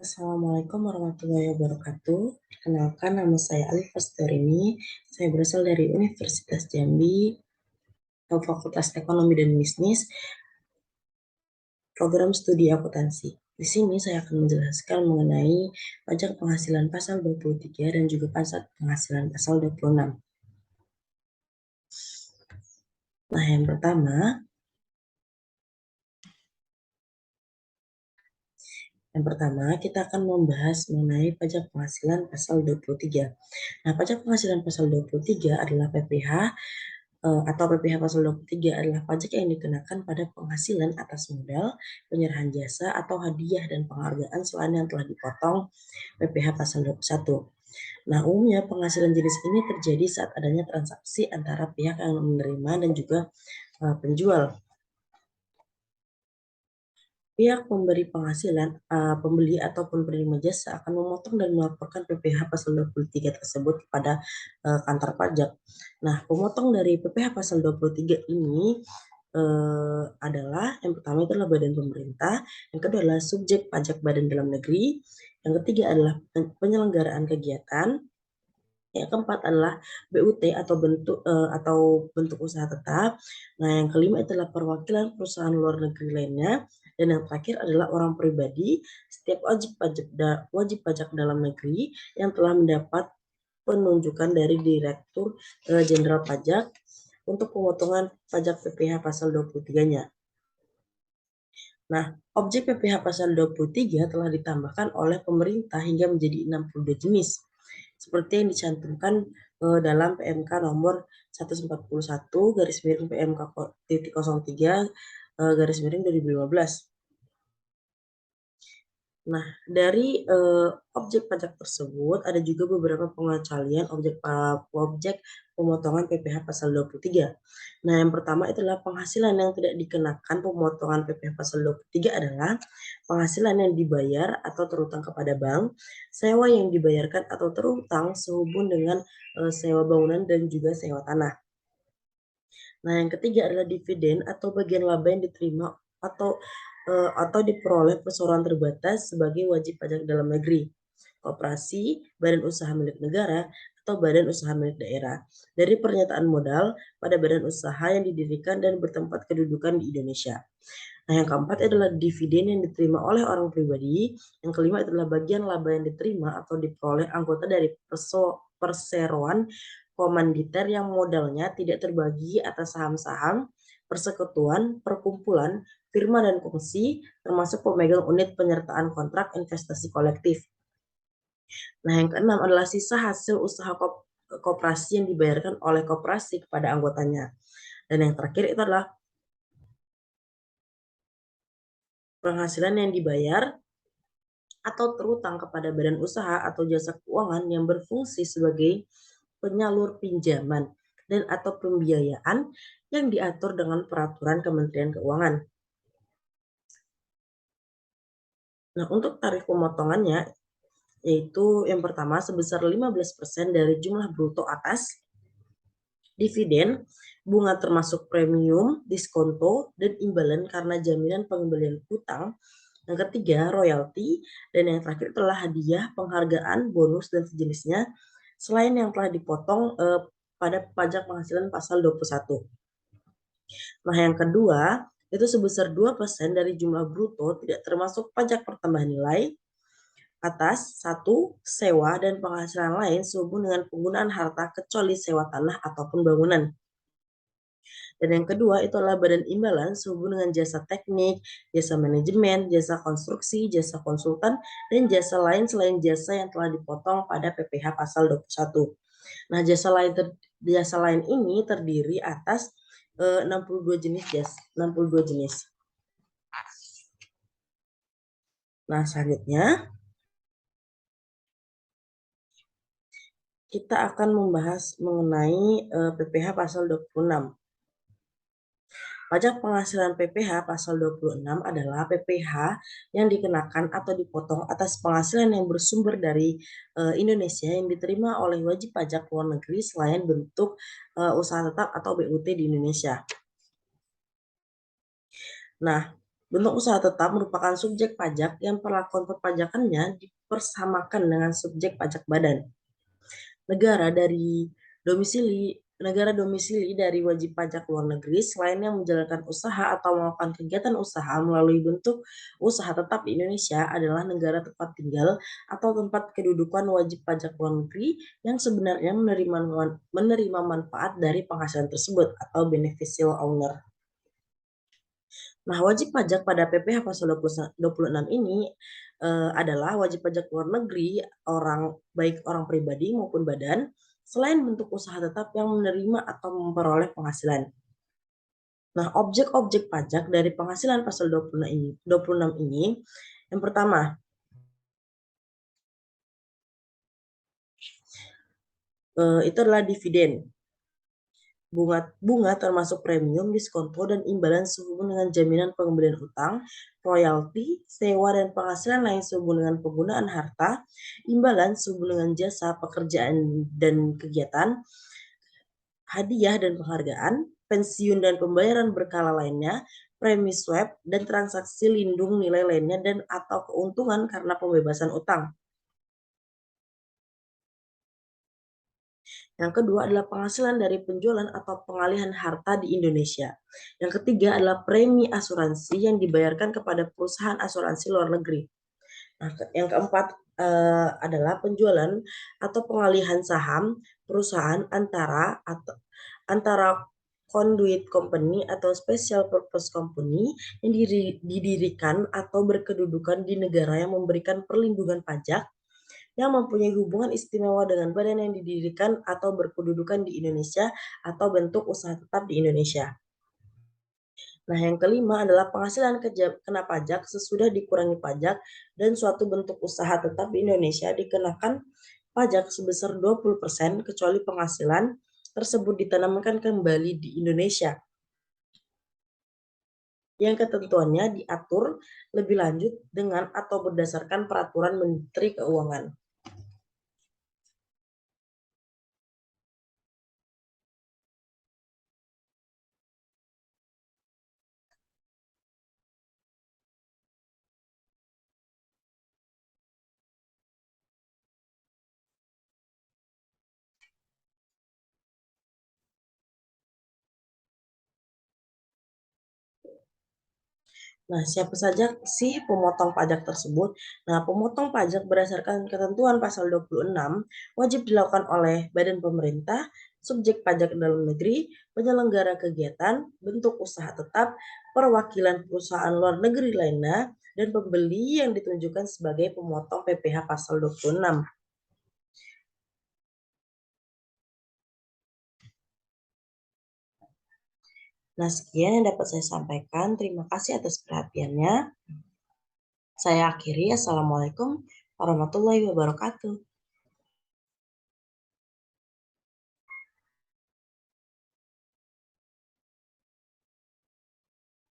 Assalamualaikum warahmatullahi wabarakatuh. Perkenalkan, nama saya Alif Astorini. Saya berasal dari Universitas Jambi, Fakultas Ekonomi dan Bisnis, program studi akuntansi. Di sini saya akan menjelaskan mengenai pajak penghasilan pasal 23 dan juga pajak penghasilan pasal 26. Nah, yang pertama kita akan membahas mengenai pajak penghasilan pasal 23. Nah, pajak penghasilan pasal 23 adalah PPh atau PPh pasal 23 adalah pajak yang dikenakan pada penghasilan atas modal, penyerahan jasa, atau hadiah dan penghargaan selain yang telah dipotong PPh pasal 21. Nah, umumnya penghasilan jenis ini terjadi saat adanya transaksi antara pihak yang menerima dan juga penjual. Pihak pemberi penghasilan, pembeli ataupun penerima jasa akan memotong dan melaporkan PPh pasal 23 tersebut kepada kantor pajak. Nah, pemotong dari PPh pasal 23 ini adalah yang pertama itu adalah badan pemerintah, yang kedua adalah subjek pajak badan dalam negeri, yang ketiga adalah penyelenggaraan kegiatan, yang keempat adalah BUT atau bentuk usaha tetap. Nah, yang kelima itulah perwakilan perusahaan luar negeri lainnya, dan yang terakhir adalah orang pribadi. Setiap wajib pajak dalam negeri yang telah mendapat penunjukan dari Direktur Jenderal Pajak untuk pemotongan pajak PPh pasal 23-nya. Nah, objek PPh pasal 23 telah ditambahkan oleh pemerintah hingga menjadi 62 jenis, seperti yang dicantumkan dalam PMK nomor 141 garis miring PMK 03 garis miring 2015. Nah, dari objek pajak tersebut ada juga beberapa pengecualian objek pemotongan PPh pasal 23. Nah, yang pertama itulah penghasilan yang tidak dikenakan pemotongan PPh pasal 23 adalah penghasilan yang dibayar atau terutang kepada bank, sewa yang dibayarkan atau terutang sehubung dengan sewa bangunan dan juga sewa tanah. Nah, yang ketiga adalah dividen atau bagian laba yang diterima atau diperoleh perseroan terbatas sebagai wajib pajak dalam negeri, koperasi, badan usaha milik negara, atau badan usaha milik daerah dari pernyataan modal pada badan usaha yang didirikan dan bertempat kedudukan di Indonesia. Nah, yang keempat adalah dividen yang diterima oleh orang pribadi. Yang kelima adalah bagian laba yang diterima atau diperoleh anggota dari perseroan komanditer yang modalnya tidak terbagi atas saham-saham, persekutuan, perkumpulan, firma dan kongsi, termasuk pemegang unit penyertaan kontrak investasi kolektif. Nah, yang keenam adalah sisa hasil usaha koperasi yang dibayarkan oleh koperasi kepada anggotanya. Dan yang terakhir itu adalah penghasilan yang dibayar atau terutang kepada badan usaha atau jasa keuangan yang berfungsi sebagai penyalur pinjaman dan atau pembiayaan yang diatur dengan peraturan Kementerian Keuangan. Nah, untuk tarif pemotongannya yaitu yang pertama sebesar 15% dari jumlah bruto atas, dividen, bunga termasuk premium, diskonto, dan imbalan karena jaminan pengembalian hutang. Yang ketiga, royalti, dan yang terakhir adalah hadiah, penghargaan, bonus, dan sejenisnya, selain yang telah dipotong pada pajak penghasilan pasal 21. Nah, yang kedua, itu sebesar 2% dari jumlah bruto tidak termasuk pajak pertambahan nilai atas satu sewa dan penghasilan lain sehubung dengan penggunaan harta kecuali sewa tanah ataupun bangunan. Dan yang kedua itu adalah badan imbalan sehubung dengan jasa teknik, jasa manajemen, jasa konstruksi, jasa konsultan, dan jasa lain selain jasa yang telah dipotong pada PPh pasal 21. Nah, jasa lain ini terdiri atas 62 jenis. Nah, selanjutnya kita akan membahas mengenai PPh pasal 26. Pajak penghasilan PPh pasal 26 adalah PPh yang dikenakan atau dipotong atas penghasilan yang bersumber dari Indonesia yang diterima oleh wajib pajak luar negeri selain bentuk usaha tetap atau BUT di Indonesia. Nah, Bentuk usaha tetap merupakan subjek pajak yang perlakuan perpajakannya dipersamakan dengan subjek pajak badan. Negara dari negara domisili dari wajib pajak luar negeri selain yang menjalankan usaha atau melakukan kegiatan usaha melalui bentuk usaha tetap di Indonesia adalah negara tempat tinggal atau tempat kedudukan wajib pajak luar negeri yang sebenarnya menerima manfaat dari penghasilan tersebut atau beneficial owner. Nah, wajib pajak pada PPh pasal 26 ini adalah wajib pajak luar negeri baik orang pribadi maupun badan selain bentuk usaha tetap yang menerima atau memperoleh penghasilan. Nah, objek-objek pajak dari penghasilan pasal 26 ini yang pertama, itu adalah dividen. Bunga termasuk premium, diskonto, dan imbalan sehubungan dengan jaminan pengembalian utang, royalti, sewa, dan penghasilan lain sehubungan dengan penggunaan harta, imbalan sehubungan dengan jasa, pekerjaan, dan kegiatan, hadiah dan penghargaan, pensiun dan pembayaran berkala lainnya, premi swab, dan transaksi lindung nilai lainnya dan atau keuntungan karena pembebasan utang. Yang kedua adalah penghasilan dari penjualan atau pengalihan harta di Indonesia. Yang ketiga adalah premi asuransi yang dibayarkan kepada perusahaan asuransi luar negeri. Nah, yang keempat adalah penjualan atau pengalihan saham perusahaan antara conduit company atau special purpose company yang didirikan atau berkedudukan di negara yang memberikan perlindungan pajak yang mempunyai hubungan istimewa dengan badan yang didirikan atau berkedudukan di Indonesia atau bentuk usaha tetap di Indonesia. Nah, yang kelima adalah penghasilan kena pajak sesudah dikurangi pajak dan suatu bentuk usaha tetap di Indonesia dikenakan pajak sebesar 20% kecuali penghasilan tersebut ditanamkan kembali di Indonesia. Yang ketentuannya diatur lebih lanjut dengan atau berdasarkan peraturan Menteri Keuangan. Nah, siapa saja sih pemotong pajak tersebut? Nah, pemotong pajak berdasarkan ketentuan pasal 26 wajib dilakukan oleh badan pemerintah, subjek pajak dalam negeri, penyelenggara kegiatan, bentuk usaha tetap, perwakilan perusahaan luar negeri lainnya, dan pembeli yang ditunjukkan sebagai pemotong PPh pasal 26. Nah, sekian yang dapat saya sampaikan. Terima kasih atas perhatiannya. Saya akhiri. Assalamualaikum warahmatullahi wabarakatuh.